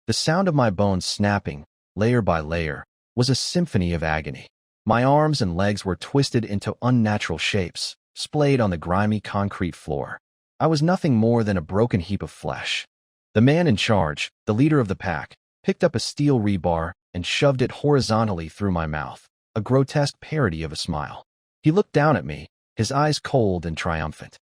The sound of my bones snapping, layer by layer, was a symphony of agony. My arms and legs were twisted into unnatural shapes, splayed on the grimy concrete floor. I was nothing more than a broken heap of flesh. The man in charge, the leader of the pack, picked up a steel rebar and shoved it horizontally through my mouth, a grotesque parody of a smile. He looked down at me, his eyes cold and triumphant.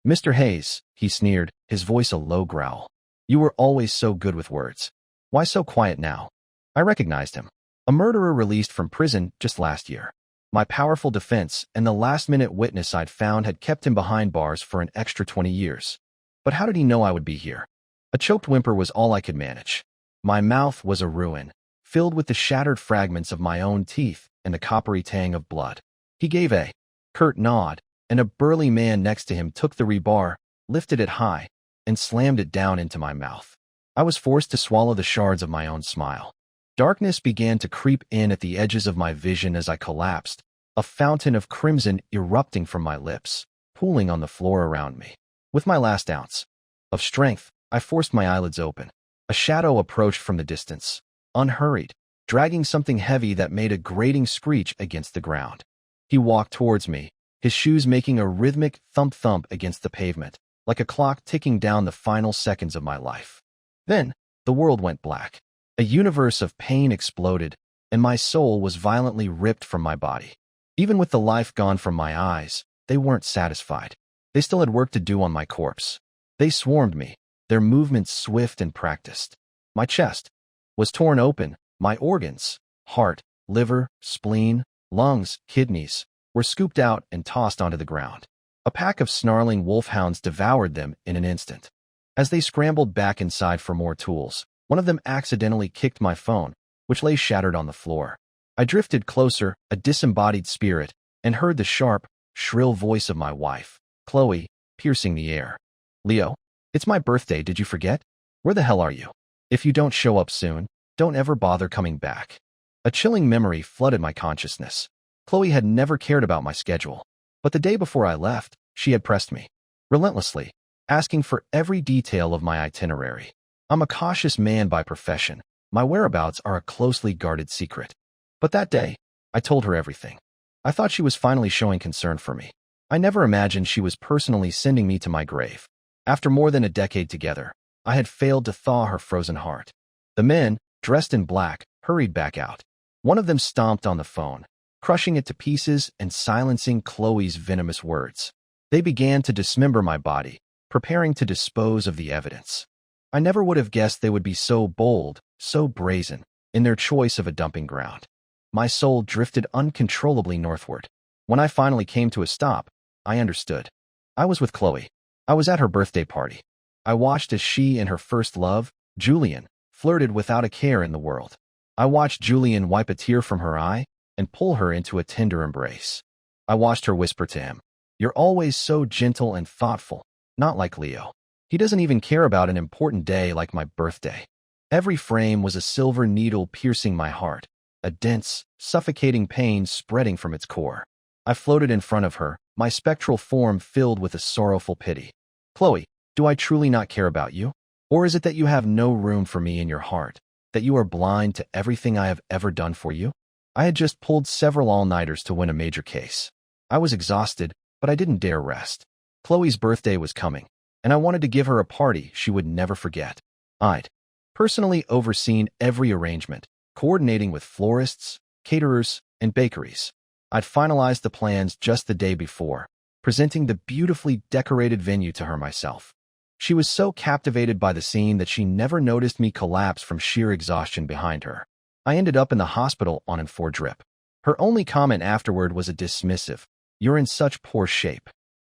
"Mr. Hayes," he sneered, his voice a low growl. "You were always so good with words. Why so quiet now?" I recognized him. A murderer released from prison just last year. My powerful defense and the last-minute witness I'd found had kept him behind bars for an extra 20 years. But how did he know I would be here? A choked whimper was all I could manage. My mouth was a ruin, filled with the shattered fragments of my own teeth and the coppery tang of blood. He gave a curt nod, and a burly man next to him took the rebar, lifted it high, and slammed it down into my mouth. I was forced to swallow the shards of my own smile. Darkness began to creep in at the edges of my vision as I collapsed, a fountain of crimson erupting from my lips, pooling on the floor around me. With my last ounce of strength, I forced my eyelids open. A shadow approached from the distance, unhurried, dragging something heavy that made a grating screech against the ground. He walked towards me, his shoes making a rhythmic thump-thump against the pavement, like a clock ticking down the final seconds of my life. Then, the world went black. A universe of pain exploded, and my soul was violently ripped from my body. Even with the life gone from my eyes, they weren't satisfied. They still had work to do on my corpse. They swarmed me, their movements swift and practiced. My chest was torn open, my organs, heart, liver, spleen, lungs, kidneys, were scooped out and tossed onto the ground. A pack of snarling wolfhounds devoured them in an instant. As they scrambled back inside for more tools, one of them accidentally kicked my phone, which lay shattered on the floor. I drifted closer, a disembodied spirit, and heard the sharp, shrill voice of my wife, Chloe, piercing the air. "Leo, it's my birthday, did you forget? Where the hell are you? If you don't show up soon, don't ever bother coming back." A chilling memory flooded my consciousness. Chloe had never cared about my schedule, but the day before I left, she had pressed me, relentlessly, asking for every detail of my itinerary. I'm a cautious man by profession. My whereabouts are a closely guarded secret. But that day, I told her everything. I thought she was finally showing concern for me. I never imagined she was personally sending me to my grave. After more than a decade together, I had failed to thaw her frozen heart. The men, dressed in black, hurried back out. One of them stomped on the phone, crushing it to pieces and silencing Chloe's venomous words. They began to dismember my body, preparing to dispose of the evidence. I never would have guessed they would be so bold, so brazen, in their choice of a dumping ground. My soul drifted uncontrollably northward. When I finally came to a stop, I understood. I was with Chloe. I was at her birthday party. I watched as she and her first love, Julian, flirted without a care in the world. I watched Julian wipe a tear from her eye and pull her into a tender embrace. I watched her whisper to him, "You're always so gentle and thoughtful, not like Leo. He doesn't even care about an important day like my birthday." Every frame was a silver needle piercing my heart, a dense, suffocating pain spreading from its core. I floated in front of her, my spectral form filled with a sorrowful pity. "Chloe, do I truly not care about you? Or is it that you have no room for me in your heart, that you are blind to everything I have ever done for you?" I had just pulled several all-nighters to win a major case. I was exhausted, but I didn't dare rest. Chloe's birthday was coming, and I wanted to give her a party she would never forget. I'd personally overseen every arrangement, coordinating with florists, caterers, and bakeries. I'd finalized the plans just the day before, presenting the beautifully decorated venue to her myself. She was so captivated by the scene that she never noticed me collapse from sheer exhaustion behind her. I ended up in the hospital on an 4 drip. Her only comment afterward was a dismissive, "You're in such poor shape."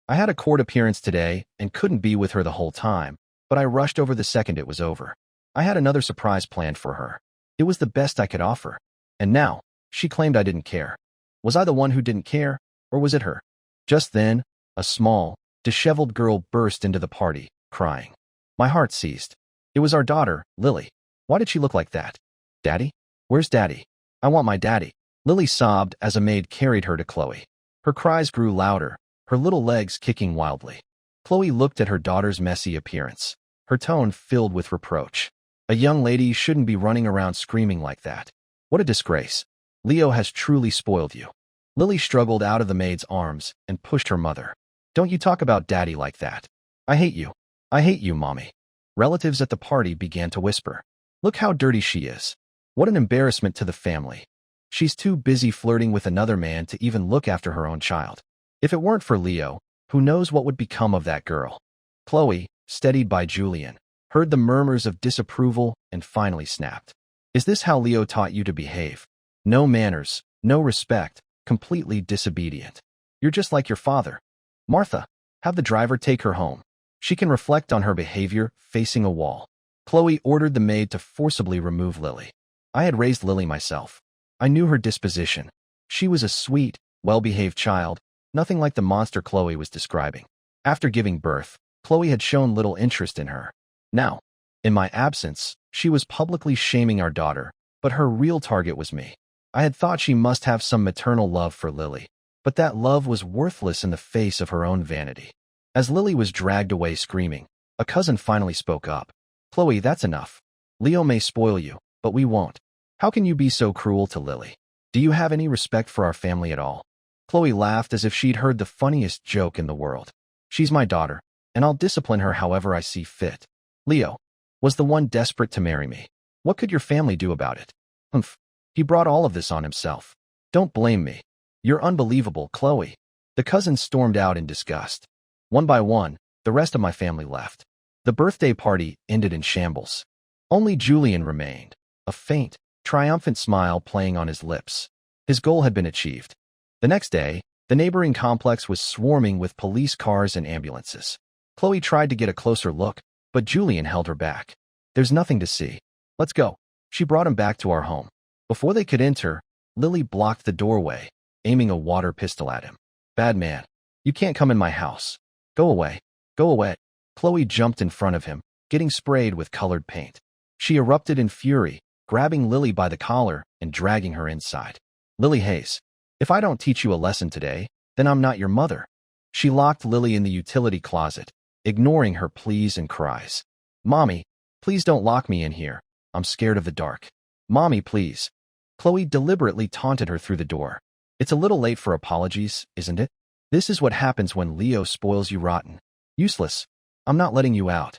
I had a court appearance today and couldn't be with her the whole time, but I rushed over the second it was over. I had another surprise planned for her. It was the best I could offer. And now, she claimed I didn't care. Was I the one who didn't care, or was it her? Just then, a small, disheveled girl burst into the party, crying. My heart seized. It was our daughter, Lily. Why did she look like that? "Daddy? Where's Daddy? I want my daddy." Lily sobbed as a maid carried her to Chloe. Her cries grew louder, her little legs kicking wildly. Chloe looked at her daughter's messy appearance, her tone filled with reproach. A young lady shouldn't be running around screaming like that. What a disgrace. Leo has truly spoiled you. Lily struggled out of the maid's arms and pushed her mother. Don't you talk about daddy like that. I hate you. I hate you, mommy. Relatives at the party began to whisper. Look how dirty she is. What an embarrassment to the family. She's too busy flirting with another man to even look after her own child. If it weren't for Leo, who knows what would become of that girl? Chloe, steadied by Julian, heard the murmurs of disapproval and finally snapped. Is this how Leo taught you to behave? No manners, no respect, completely disobedient. You're just like your father. Martha, have the driver take her home. She can reflect on her behavior facing a wall. Chloe ordered the maid to forcibly remove Lily. I had raised Lily myself. I knew her disposition. She was a sweet, well-behaved child, nothing like the monster Chloe was describing. After giving birth, Chloe had shown little interest in her. Now, in my absence, she was publicly shaming our daughter, but her real target was me. I had thought she must have some maternal love for Lily, but that love was worthless in the face of her own vanity. As Lily was dragged away screaming, a cousin finally spoke up. Chloe, that's enough. Leo may spoil you, but we won't. How can you be so cruel to Lily? Do you have any respect for our family at all? Chloe laughed as if she'd heard the funniest joke in the world. She's my daughter, and I'll discipline her however I see fit. Leo was the one desperate to marry me. What could your family do about it? Humph. He brought all of this on himself. Don't blame me. You're unbelievable, Chloe. The cousins stormed out in disgust. One by one, the rest of my family left. The birthday party ended in shambles. Only Julian remained, a faint, triumphant smile playing on his lips. His goal had been achieved. The next day, the neighboring complex was swarming with police cars and ambulances. Chloe tried to get a closer look, but Julian held her back. There's nothing to see. Let's go. She brought him back to our home. Before they could enter, Lily blocked the doorway, aiming a water pistol at him. Bad man. You can't come in my house. Go away. Go away. Chloe jumped in front of him, getting sprayed with colored paint. She erupted in fury, grabbing Lily by the collar and dragging her inside. Lily Hayes, if I don't teach you a lesson today, then I'm not your mother. She locked Lily in the utility closet, ignoring her pleas and cries. Mommy, please don't lock me in here. I'm scared of the dark. Mommy, please. Chloe deliberately taunted her through the door. It's a little late for apologies, isn't it? This is what happens when Leo spoils you rotten. Useless. I'm not letting you out.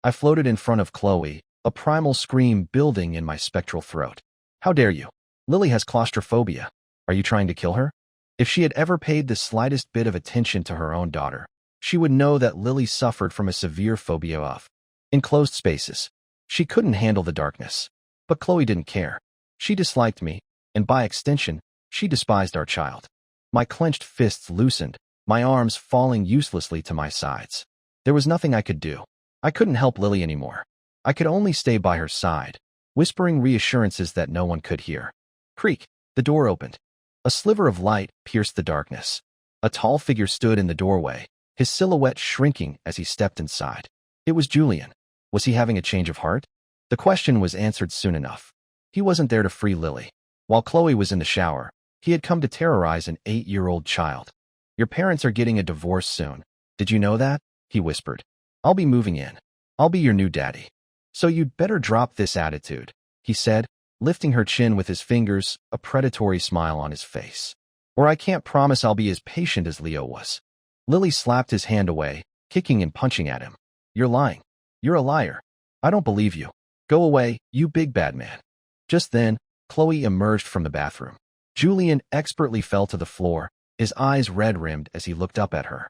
I floated in front of Chloe, a primal scream building in my spectral throat. How dare you? Lily has claustrophobia. Are you trying to kill her? If she had ever paid the slightest bit of attention to her own daughter, she would know that Lily suffered from a severe phobia of enclosed spaces. She couldn't handle the darkness. But Chloe didn't care. She disliked me, and by extension, she despised our child. My clenched fists loosened, my arms falling uselessly to my sides. There was nothing I could do. I couldn't help Lily anymore. I could only stay by her side, whispering reassurances that no one could hear. Creak, the door opened. A sliver of light pierced the darkness. A tall figure stood in the doorway, his silhouette shrinking as he stepped inside. It was Julian. Was he having a change of heart? The question was answered soon enough. He wasn't there to free Lily. While Chloe was in the shower, he had come to terrorize an 8-year-old child. Your parents are getting a divorce soon. Did you know that? He whispered. I'll be moving in. I'll be your new daddy. So you'd better drop this attitude, he said, lifting her chin with his fingers, a predatory smile on his face. Or I can't promise I'll be as patient as Leo was. Lily slapped his hand away, kicking and punching at him. You're lying. You're a liar. I don't believe you. Go away, you big bad man. Just then, Chloe emerged from the bathroom. Julian expertly fell to the floor, his eyes red-rimmed as he looked up at her.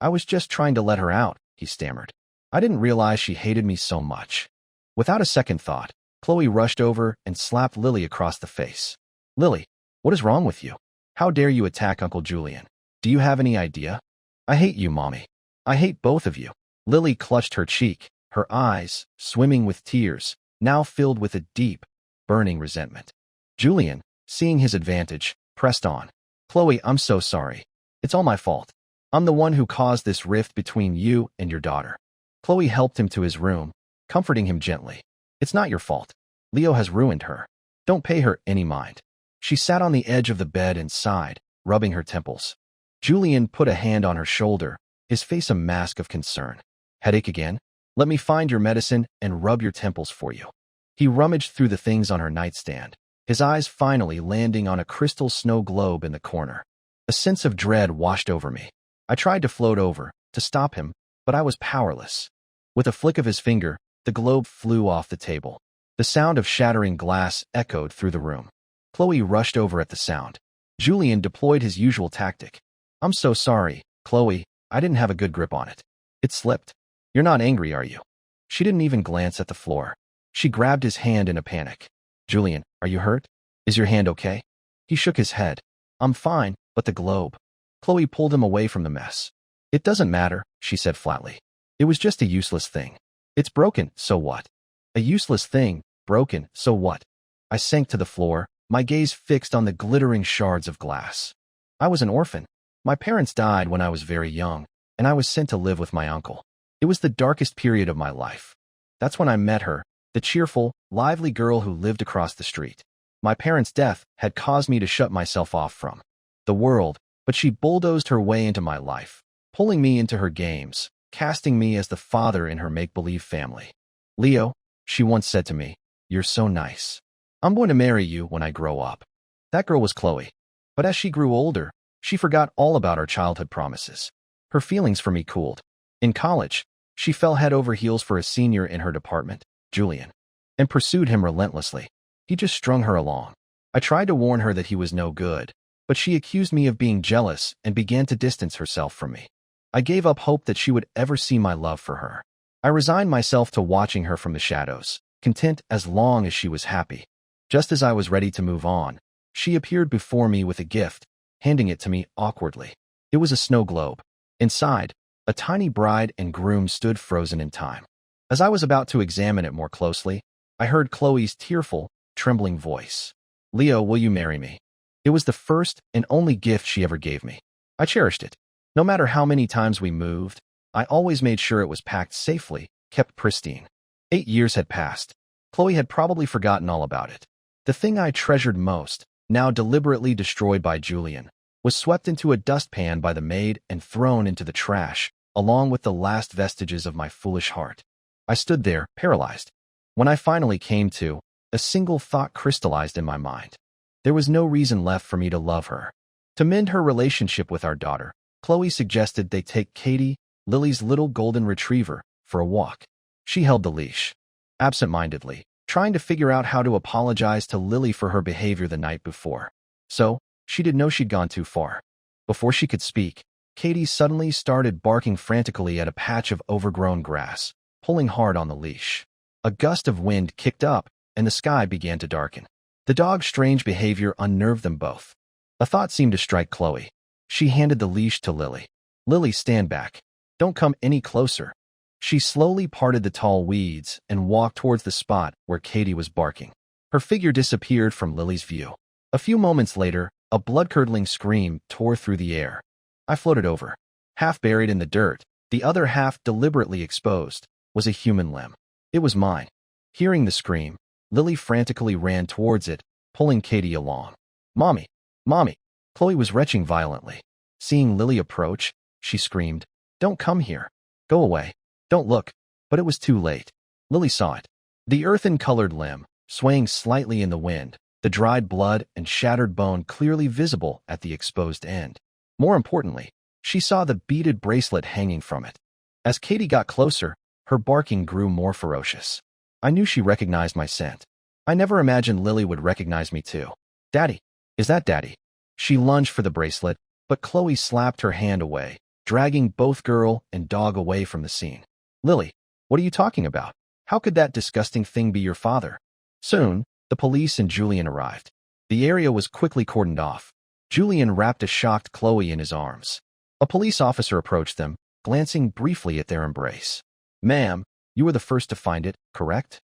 I was just trying to let her out, he stammered. I didn't realize she hated me so much. Without a second thought, Chloe rushed over and slapped Lily across the face. Lily, what is wrong with you? How dare you attack Uncle Julian? Do you have any idea? I hate you, Mommy. I hate both of you. Lily clutched her cheek, her eyes, swimming with tears, now filled with a deep, burning resentment. Julian, seeing his advantage, pressed on. Chloe, I'm so sorry. It's all my fault. I'm the one who caused this rift between you and your daughter. Chloe helped him to his room, comforting him gently. It's not your fault. Leo has ruined her. Don't pay her any mind. She sat on the edge of the bed and sighed, rubbing her temples. Julian put a hand on her shoulder, his face a mask of concern. Headache again? Let me find your medicine and rub your temples for you." He rummaged through the things on her nightstand, his eyes finally landing on a crystal snow globe in the corner. A sense of dread washed over me. I tried to float over, to stop him, but I was powerless. With a flick of his finger, the globe flew off the table. The sound of shattering glass echoed through the room. Chloe rushed over at the sound. Julian deployed his usual tactic. "I'm so sorry, Chloe. I didn't have a good grip on it. It slipped. You're not angry, are you?" She didn't even glance at the floor. She grabbed his hand in a panic. "Julian, are you hurt? Is your hand okay?" He shook his head. "I'm fine, but the globe." Chloe pulled him away from the mess. "It doesn't matter," she said flatly. "It was just a useless thing. It's broken, so what?" "A useless thing, broken, so what?" I sank to the floor, my gaze fixed on the glittering shards of glass. I was an orphan. My parents died when I was very young, and I was sent to live with my uncle. It was the darkest period of my life. That's when I met her, the cheerful, lively girl who lived across the street. My parents' death had caused me to shut myself off from the world, but she bulldozed her way into my life, pulling me into her games, casting me as the father in her make-believe family. "Leo," she once said to me, "you're so nice. I'm going to marry you when I grow up." That girl was Chloe. But as she grew older, she forgot all about our childhood promises. Her feelings for me cooled. In college, she fell head over heels for a senior in her department, Julian, and pursued him relentlessly. He just strung her along. I tried to warn her that he was no good, but she accused me of being jealous and began to distance herself from me. I gave up hope that she would ever see my love for her. I resigned myself to watching her from the shadows, content as long as she was happy. Just as I was ready to move on, she appeared before me with a gift, handing it to me awkwardly. It was a snow globe. Inside, a tiny bride and groom stood frozen in time. As I was about to examine it more closely, I heard Chloe's tearful, trembling voice. "Leo, will you marry me?" It was the first and only gift she ever gave me. I cherished it. No matter how many times we moved, I always made sure it was packed safely, kept pristine. 8 years had passed. Chloe had probably forgotten all about it. The thing I treasured most, now deliberately destroyed by Julian, was swept into a dustpan by the maid and thrown into the trash, along with the last vestiges of my foolish heart. I stood there, paralyzed. When I finally came to, a single thought crystallized in my mind. There was no reason left for me to love her. To mend her relationship with our daughter, Chloe suggested they take Katie, Lily's little golden retriever, for a walk. She held the leash, absent-mindedly, trying to figure out how to apologize to Lily for her behavior the night before. So, she didn't know she'd gone too far. Before she could speak, Katie suddenly started barking frantically at a patch of overgrown grass, pulling hard on the leash. A gust of wind kicked up, and the sky began to darken. The dog's strange behavior unnerved them both. A thought seemed to strike Chloe. She handed the leash to Lily. "Lily, stand back. Don't come any closer." She slowly parted the tall weeds and walked towards the spot where Katie was barking. Her figure disappeared from Lily's view. A few moments later, a blood-curdling scream tore through the air. I floated over. Half buried in the dirt, the other half deliberately exposed, was a human limb. It was mine. Hearing the scream, Lily frantically ran towards it, pulling Katie along. "Mommy! Mommy!" Chloe was retching violently. Seeing Lily approach, she screamed, "Don't come here. Go away. Don't look." But it was too late. Lily saw it. The earthen-colored limb, swaying slightly in the wind, the dried blood and shattered bone clearly visible at the exposed end. More importantly, she saw the beaded bracelet hanging from it. As Katie got closer, her barking grew more ferocious. I knew she recognized my scent. I never imagined Lily would recognize me too. "Daddy, is that Daddy?" She lunged for the bracelet, but Chloe slapped her hand away, dragging both girl and dog away from the scene. "Lily, what are you talking about? How could that disgusting thing be your father?" Soon, the police and Julian arrived. The area was quickly cordoned off. Julian wrapped a shocked Chloe in his arms. A police officer approached them, glancing briefly at their embrace. "Ma'am, you were the first to find it, correct?"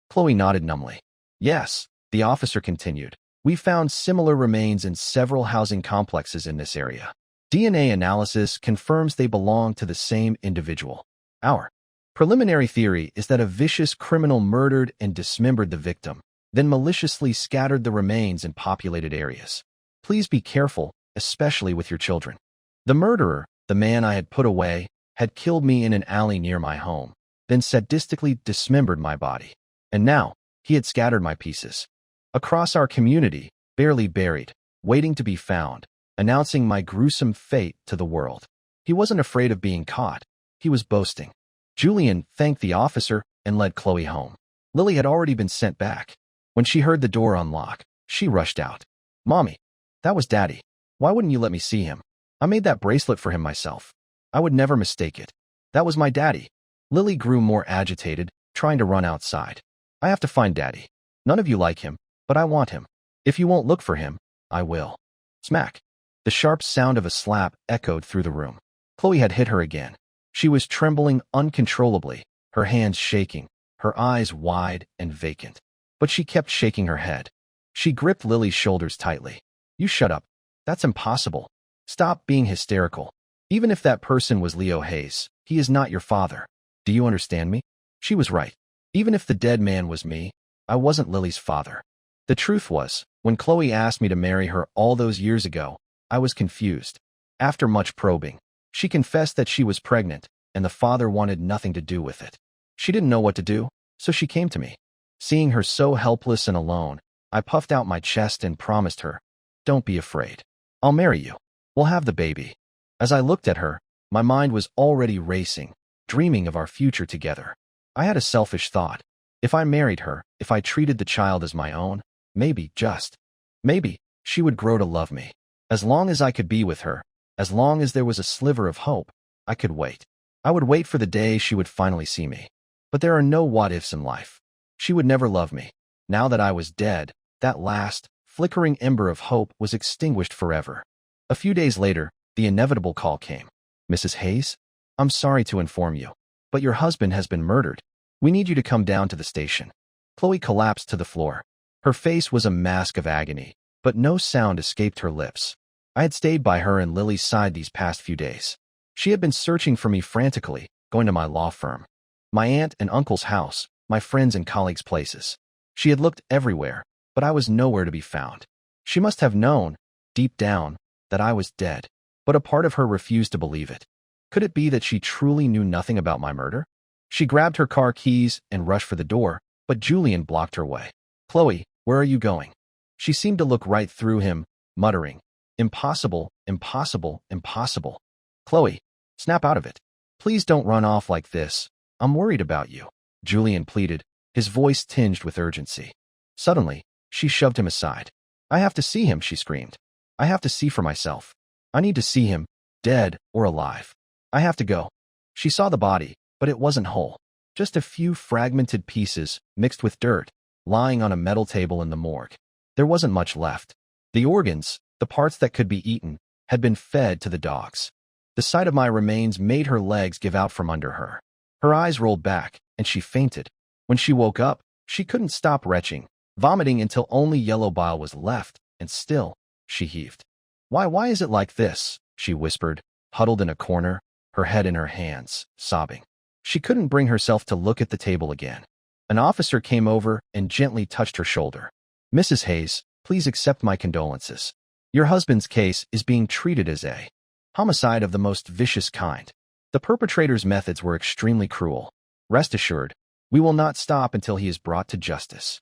Chloe nodded numbly. "Yes," the officer continued. "We found similar remains in several housing complexes in this area. DNA analysis confirms they belong to the same individual. Our preliminary theory is that a vicious criminal murdered and dismembered the victim, then maliciously scattered the remains in populated areas. Please be careful, especially with your children. The murderer, the man I had put away, had killed me in an alley near my home, then then sadistically dismembered my body. And now, he had scattered my pieces across our community, barely buried, waiting to be found, announcing my gruesome fate to the world. He wasn't afraid of being caught. He was boasting. Julian thanked the officer and led Chloe home. Lily had already been sent back. When she heard the door unlock, she rushed out. "Mommy, that was Daddy. Why wouldn't you let me see him? I made that bracelet for him myself. I would never mistake it. That was my daddy." Lily grew more agitated, trying to run outside. "I have to find Daddy. None of you like him, but I want him. If you won't look for him, I will." Smack. The sharp sound of a slap echoed through the room. Chloe had hit her again. She was trembling uncontrollably, her hands shaking, her eyes wide and vacant. But she kept shaking her head. She gripped Lily's shoulders tightly. "You shut up. That's impossible. Stop being hysterical. Even if that person was Leo Hayes, he is not your father. Do you understand me?" She was right. Even if the dead man was me, I wasn't Lily's father. The truth was, when Chloe asked me to marry her all those years ago, I was confused. After much probing, she confessed that she was pregnant, and the father wanted nothing to do with it. She didn't know what to do, so she came to me. Seeing her so helpless and alone, I puffed out my chest and promised her, "Don't be afraid. I'll marry you. We'll have the baby." As I looked at her, my mind was already racing, dreaming of our future together. I had a selfish thought. If I married her, if I treated the child as my own, maybe, just maybe, she would grow to love me. As long as I could be with her, as long as there was a sliver of hope, I could wait. I would wait for the day she would finally see me. But there are no what-ifs in life. She would never love me. Now that I was dead, that last, flickering ember of hope was extinguished forever. A few days later, the inevitable call came. "Mrs. Hayes, I'm sorry to inform you, but your husband has been murdered. We need you to come down to the station." Chloe collapsed to the floor. Her face was a mask of agony, but no sound escaped her lips. I had stayed by her and Lily's side these past few days. She had been searching for me frantically, going to my law firm, my aunt and uncle's house, my friends' and colleagues' places. She had looked everywhere, but I was nowhere to be found. She must have known, deep down, that I was dead, but a part of her refused to believe it. Could it be that she truly knew nothing about my murder? She grabbed her car keys and rushed for the door, but Julian blocked her way. "Chloe, where are you going?" She seemed to look right through him, muttering, "Impossible, impossible, impossible." "Chloe, snap out of it. Please don't run off like this. I'm worried about you," Julian pleaded, his voice tinged with urgency. Suddenly, she shoved him aside. "I have to see him," she screamed. "I have to see for myself. I need to see him, dead or alive. I have to go." She saw the body, but it wasn't whole. Just a few fragmented pieces, mixed with dirt, lying on a metal table in the morgue. There wasn't much left. The organs, the parts that could be eaten, had been fed to the dogs. The sight of my remains made her legs give out from under her. Her eyes rolled back, and she fainted. When she woke up, she couldn't stop retching, vomiting until only yellow bile was left, and still, she heaved. Why is it like this?" she whispered, huddled in a corner, her head in her hands, sobbing. She couldn't bring herself to look at the table again. An officer came over and gently touched her shoulder. "Mrs. Hayes, please accept my condolences. Your husband's case is being treated as a homicide of the most vicious kind. The perpetrator's methods were extremely cruel. Rest assured, we will not stop until he is brought to justice."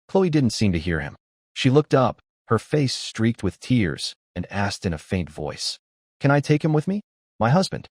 Chloe didn't seem to hear him. She looked up, her face streaked with tears, and asked in a faint voice, "Can I take him with me? My husband?"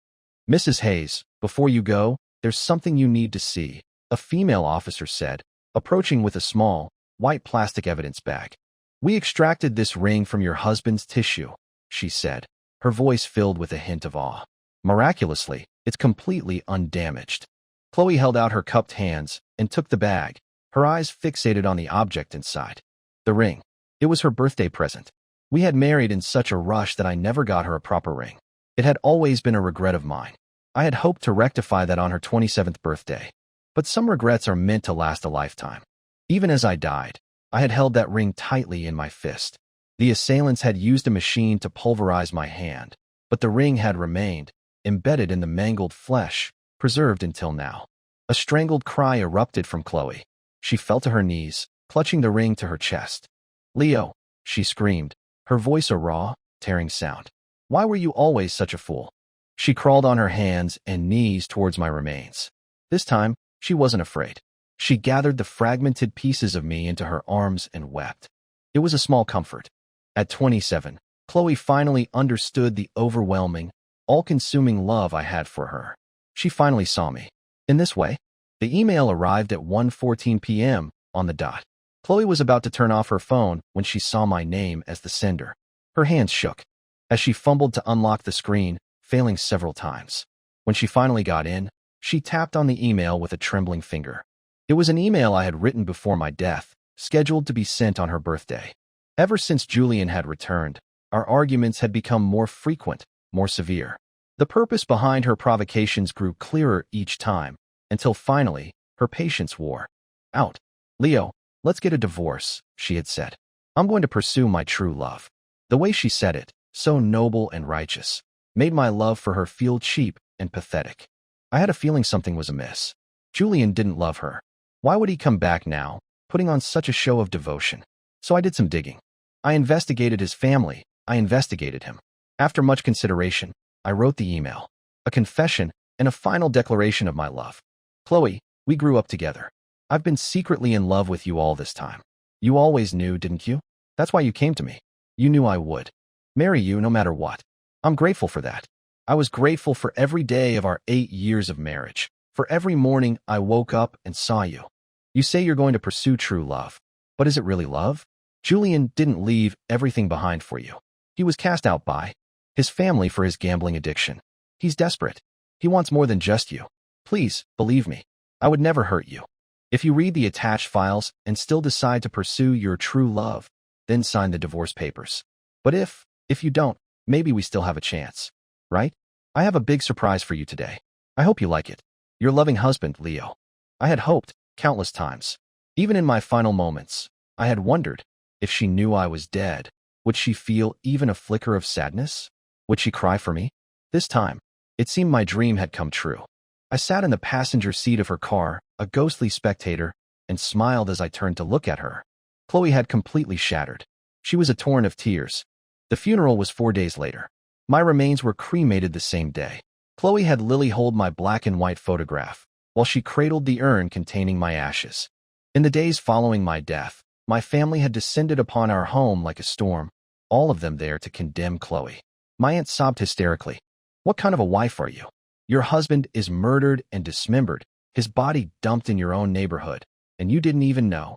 "Mrs. Hayes, before you go, there's something you need to see," a female officer said, approaching with a small, white plastic evidence bag. "We extracted this ring from your husband's tissue," she said, her voice filled with a hint of awe. "Miraculously, it's completely undamaged." Chloe held out her cupped hands and took the bag, her eyes fixated on the object inside. The ring. It was her birthday present. We had married in such a rush that I never got her a proper ring. It had always been a regret of mine. I had hoped to rectify that on her 27th birthday. But some regrets are meant to last a lifetime. Even as I died, I had held that ring tightly in my fist. The assailants had used a machine to pulverize my hand, but the ring had remained, embedded in the mangled flesh, preserved until now. A strangled cry erupted from Chloe. She fell to her knees, clutching the ring to her chest. "Leo," she screamed, her voice a raw, tearing sound. "Why were you always such a fool?" She crawled on her hands and knees towards my remains. This time, She wasn't afraid. She gathered the fragmented pieces of me into her arms and wept. It was a small comfort. At 27, Chloe finally understood the overwhelming, all-consuming love I had for her. She finally saw me. In this way, the email arrived at 1:14 p.m. on the dot. Chloe was about to turn off her phone when she saw my name as the sender. Her hands shook as she fumbled to unlock the screen, failing several times. When she finally got in, she tapped on the email with a trembling finger. It was an email I had written before my death, scheduled to be sent on her birthday. Ever since Julian had returned, our arguments had become more frequent, more severe. The purpose behind her provocations grew clearer each time, until finally, her patience wore out. "Leo, let's get a divorce," she had said. "I'm going to pursue my true love." The way she said it, so noble and righteous, made my love for her feel cheap and pathetic. I had a feeling something was amiss. Julian didn't love her. Why would he come back now, putting on such a show of devotion? So I did some digging. I investigated his family. I investigated him. After much consideration, I wrote the email, a confession and a final declaration of my love. "Chloe, we grew up together. I've been secretly in love with you all this time. You always knew, didn't you? That's why you came to me. You knew I would marry you no matter what. I'm grateful for that. I was grateful for every day of our 8 years of marriage, for every morning I woke up and saw you. You say you're going to pursue true love, but is it really love? Julian didn't leave everything behind for you. He was cast out by his family for his gambling addiction. He's desperate. He wants more than just you. Please, believe me. I would never hurt you. If you read the attached files and still decide to pursue your true love, then sign the divorce papers. But if you don't, maybe we still have a chance. Right? I have a big surprise for you today. I hope you like it. Your loving husband, Leo." I had hoped, countless times. Even in my final moments, I had wondered, if she knew I was dead, would she feel even a flicker of sadness? Would she cry for me? This time, it seemed my dream had come true. I sat in the passenger seat of her car, a ghostly spectator, and smiled as I turned to look at her. Chloe had completely shattered. She was a torrent of tears. The funeral was 4 days later. My remains were cremated the same day. Chloe had Lily hold my black and white photograph, while she cradled the urn containing my ashes. In the days following my death, my family had descended upon our home like a storm, all of them there to condemn Chloe. My aunt sobbed hysterically. "What kind of a wife are you? Your husband is murdered and dismembered, his body dumped in your own neighborhood, and you didn't even know.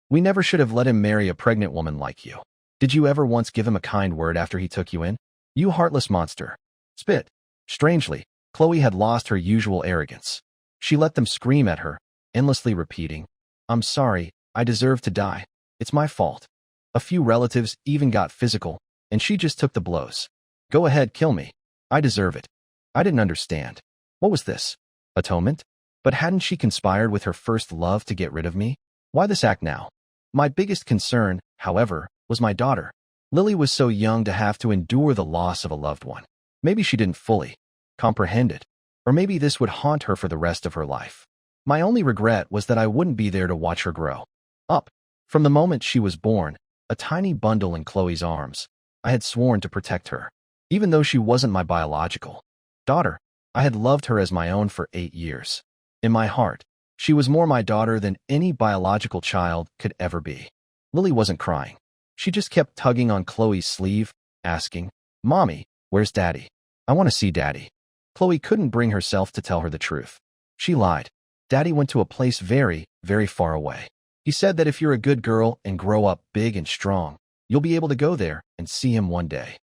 We never should have let him marry a pregnant woman like you. Did you ever once give him a kind word after he took you in? You heartless monster. Spit." Strangely, Chloe had lost her usual arrogance. She let them scream at her, endlessly repeating, "I'm sorry, I deserve to die. It's my fault." A few relatives even got physical, and she just took the blows. "Go ahead, kill me. I deserve it." I didn't understand. What was this? Atonement? But hadn't she conspired with her first love to get rid of me? Why this act now? My biggest concern, however, was my daughter. Lily was so young to have to endure the loss of a loved one. Maybe she didn't fully comprehend it, or maybe this would haunt her for the rest of her life. My only regret was that I wouldn't be there to watch her grow up. From the moment she was born, a tiny bundle in Chloe's arms, I had sworn to protect her. Even though she wasn't my biological daughter, I had loved her as my own for 8 years. In my heart, she was more my daughter than any biological child could ever be. Lily wasn't crying. She just kept tugging on Chloe's sleeve, asking, "Mommy, where's Daddy? I want to see Daddy." Chloe couldn't bring herself to tell her the truth. She lied. "Daddy went to a place very, very far away. He said that if you're a good girl and grow up big and strong, you'll be able to go there and see him one day."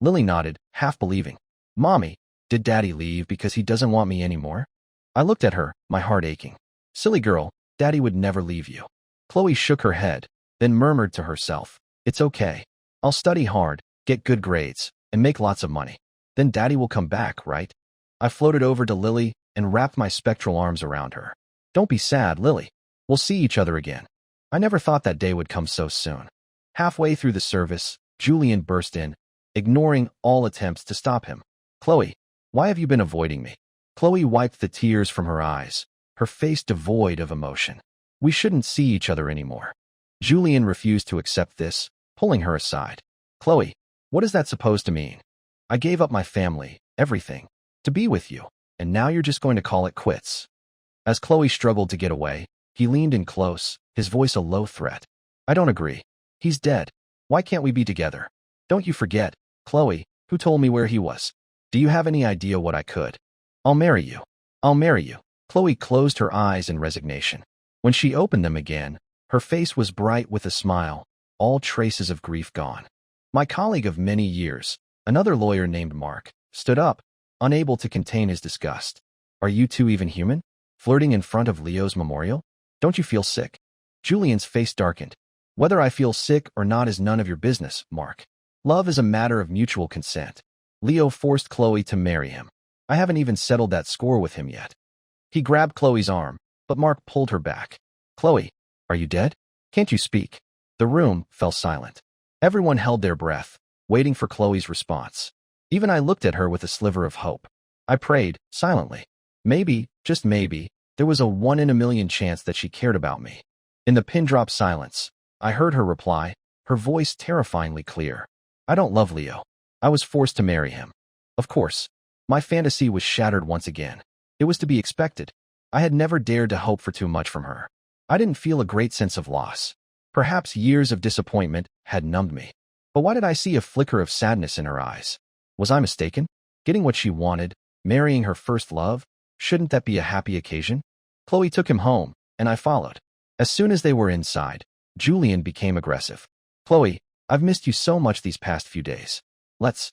Lily nodded, half believing. "Mommy, did Daddy leave because he doesn't want me anymore?" I looked at her, my heart aching. "Silly girl, Daddy would never leave you." Chloe shook her head, then murmured to herself, "It's okay. I'll study hard, get good grades, and make lots of money. Then Daddy will come back, right?" I floated over to Lily and wrapped my spectral arms around her. "Don't be sad, Lily. We'll see each other again." I never thought that day would come so soon. Halfway through the service, Julian burst in, ignoring all attempts to stop him. "Chloe, why have you been avoiding me?" Chloe wiped the tears from her eyes, her face devoid of emotion. "We shouldn't see each other anymore." Julian refused to accept this, pulling her aside. "Chloe, what is that supposed to mean? I gave up my family, everything, to be with you, and now you're just going to call it quits." As Chloe struggled to get away, he leaned in close, his voice a low threat. I don't agree. He's dead. Why can't we be together? Don't you forget, Chloe, who told me where he was. Do you have any idea what I could? I'll marry you. I'll marry you. Chloe closed her eyes in resignation. When she opened them again, her face was bright with a smile, all traces of grief gone. My colleague of many years, another lawyer named Mark, stood up, unable to contain his disgust. Are you two even human? Flirting in front of Leo's memorial? Don't you feel sick? Julian's face darkened. Whether I feel sick or not is none of your business, Mark. Love is a matter of mutual consent. Leo forced Chloe to marry him. I haven't even settled that score with him yet. He grabbed Chloe's arm, but Mark pulled her back. Chloe, are you dead? Can't you speak? The room fell silent. Everyone held their breath, waiting for Chloe's response. Even I looked at her with a sliver of hope. I prayed, silently. Maybe, just maybe, there was a 1 in a million chance that she cared about me. In the pin-drop silence, I heard her reply, her voice terrifyingly clear. I don't love Leo. I was forced to marry him. Of course, my fantasy was shattered once again. It was to be expected. I had never dared to hope for too much from her. I didn't feel a great sense of loss. Perhaps years of disappointment had numbed me. But why did I see a flicker of sadness in her eyes? Was I mistaken? Getting what she wanted, marrying her first love, shouldn't that be a happy occasion? Chloe took him home, and I followed. As soon as they were inside, Julian became aggressive. Chloe, I've missed you so much these past few days. Let's…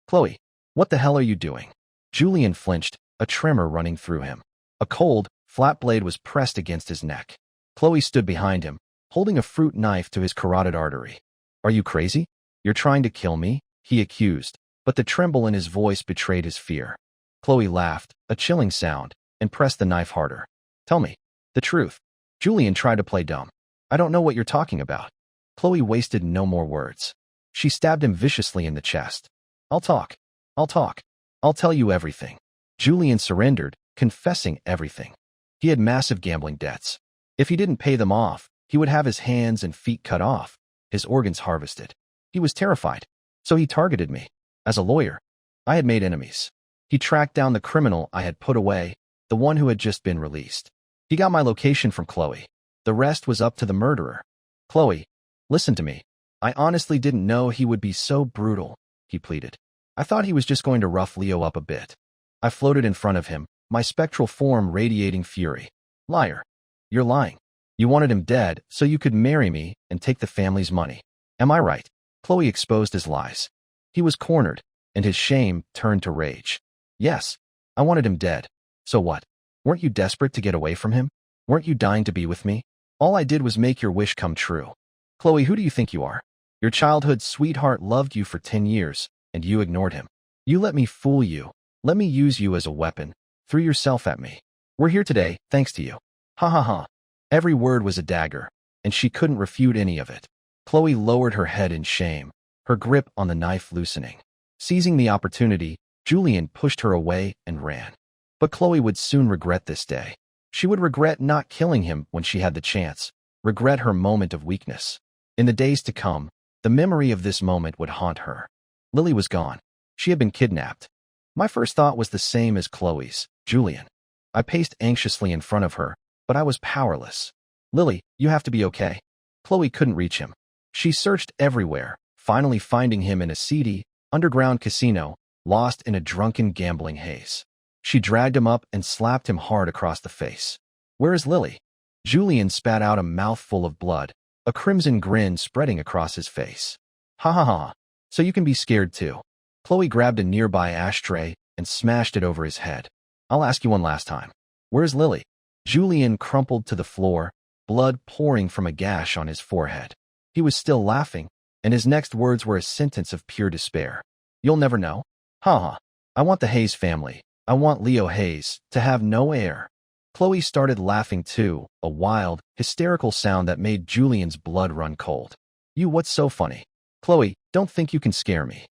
Chloe, what the hell are you doing? Julian flinched, a tremor running through him. A cold, flat blade was pressed against his neck. Chloe stood behind him, holding a fruit knife to his carotid artery. Are you crazy? You're trying to kill me? He accused, but the tremble in his voice betrayed his fear. Chloe laughed, a chilling sound, and pressed the knife harder. Tell me the truth. Julian tried to play dumb. I don't know what you're talking about. Chloe wasted no more words. She stabbed him viciously in the chest. I'll talk. I'll talk. I'll tell you everything. Julian surrendered, confessing everything. He had massive gambling debts. If he didn't pay them off, he would have his hands and feet cut off, his organs harvested. He was terrified, so he targeted me. As a lawyer, I had made enemies. He tracked down the criminal I had put away, the one who had just been released. He got my location from Chloe. The rest was up to the murderer. Chloe, listen to me. I honestly didn't know he would be so brutal, he pleaded. I thought he was just going to rough Leo up a bit. I floated in front of him, my spectral form radiating fury. Liar. You're lying. You wanted him dead so you could marry me and take the family's money. Am I right? Chloe exposed his lies. He was cornered, and his shame turned to rage. Yes, I wanted him dead. So what? Weren't you desperate to get away from him? Weren't you dying to be with me? All I did was make your wish come true. Chloe, who do you think you are? Your childhood sweetheart loved you for 10 years, and you ignored him. You let me fool you. Let me use you as a weapon. Threw yourself at me. We're here today, thanks to you. Ha ha ha. Every word was a dagger, and she couldn't refute any of it. Chloe lowered her head in shame, her grip on the knife loosening. Seizing the opportunity, Julian pushed her away and ran. But Chloe would soon regret this day. She would regret not killing him when she had the chance, regret her moment of weakness. In the days to come, the memory of this moment would haunt her. Lily was gone. She had been kidnapped. My first thought was the same as Chloe's, Julian. I paced anxiously in front of her, but I was powerless. Lily, you have to be okay. Chloe couldn't reach him. She searched everywhere, finally finding him in a seedy, underground casino, lost in a drunken gambling haze. She dragged him up and slapped him hard across the face. Where is Lily? Julian spat out a mouthful of blood, a crimson grin spreading across his face. Ha ha ha. So you can be scared too. Chloe grabbed a nearby ashtray and smashed it over his head. I'll ask you one last time. Where's Lily? Julian crumpled to the floor, blood pouring from a gash on his forehead. He was still laughing, and his next words were a sentence of pure despair. You'll never know. Ha ha. I want the Hayes family. I want Leo Hayes to have no heir. Chloe started laughing too, a wild, hysterical sound that made Julian's blood run cold. You, what's so funny? Chloe, don't think you can scare me.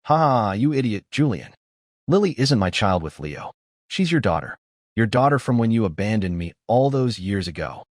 Ha ha, you idiot, Julian. Lily isn't my child with Leo. She's your daughter. Your daughter from when you abandoned me all those years ago.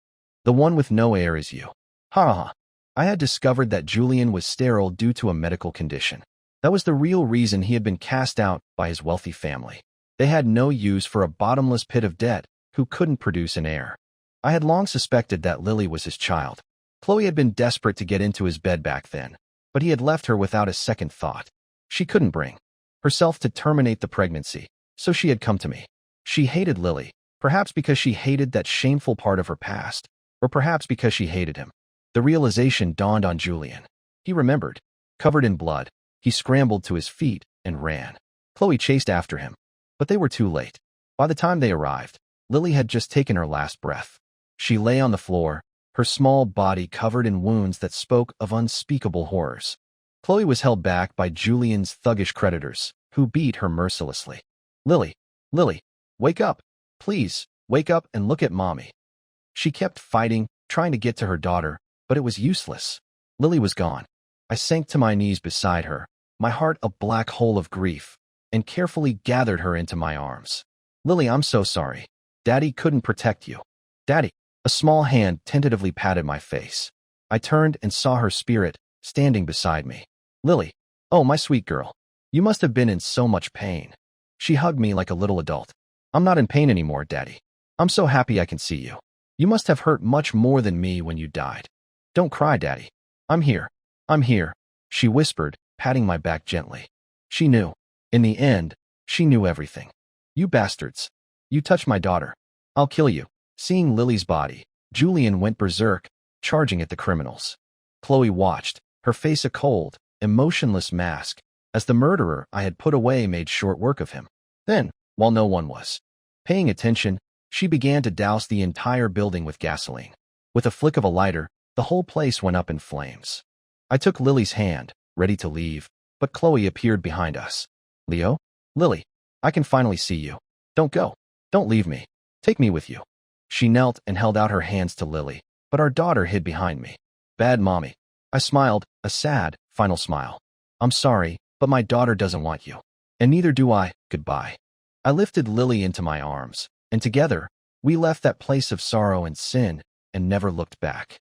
The one with no heir is you. Ha ha ha. I had discovered that Julian was sterile due to a medical condition. That was the real reason he had been cast out by his wealthy family. They had no use for a bottomless pit of debt who couldn't produce an heir. I had long suspected that Lily was his child. Chloe had been desperate to get into his bed back then, but he had left her without a second thought. She couldn't bring herself to terminate the pregnancy, so she had come to me. She hated Lily, perhaps because she hated that shameful part of her past, or perhaps because she hated him. The realization dawned on Julian. He remembered. Covered in blood, he scrambled to his feet and ran. Chloe chased after him, but they were too late. By the time they arrived, Lily had just taken her last breath. She lay on the floor, her small body covered in wounds that spoke of unspeakable horrors. Chloe was held back by Julian's thuggish creditors, who beat her mercilessly. Lily, wake up. Please, wake up and look at mommy. She kept fighting, trying to get to her daughter, but it was useless. Lily was gone. I sank to my knees beside her, my heart a black hole of grief, and carefully gathered her into my arms. Lily, I'm so sorry. Daddy couldn't protect you. Daddy. A small hand tentatively patted my face. I turned and saw her spirit standing beside me. Lily, oh, my sweet girl. You must have been in so much pain. She hugged me like a little adult. I'm not in pain anymore, Daddy. I'm so happy I can see you. You must have hurt much more than me when you died. Don't cry, Daddy. I'm here. I'm here, she whispered, patting my back gently. She knew. In the end, she knew everything. You bastards. You touched my daughter. I'll kill you. Seeing Lily's body, Julian went berserk, charging at the criminals. Chloe watched, her face a cold, emotionless mask, as the murderer I had put away made short work of him. Then, while no one was paying attention, she began to douse the entire building with gasoline. With a flick of a lighter, the whole place went up in flames. I took Lily's hand, ready to leave, but Chloe appeared behind us. Leo? Lily, I can finally see you. Don't go. Don't leave me. Take me with you. She knelt and held out her hands to Lily, but our daughter hid behind me. Bad mommy. I smiled, a sad, final smile. I'm sorry, but my daughter doesn't want you. And neither do I. Goodbye. I lifted Lily into my arms, and together, we left that place of sorrow and sin and never looked back.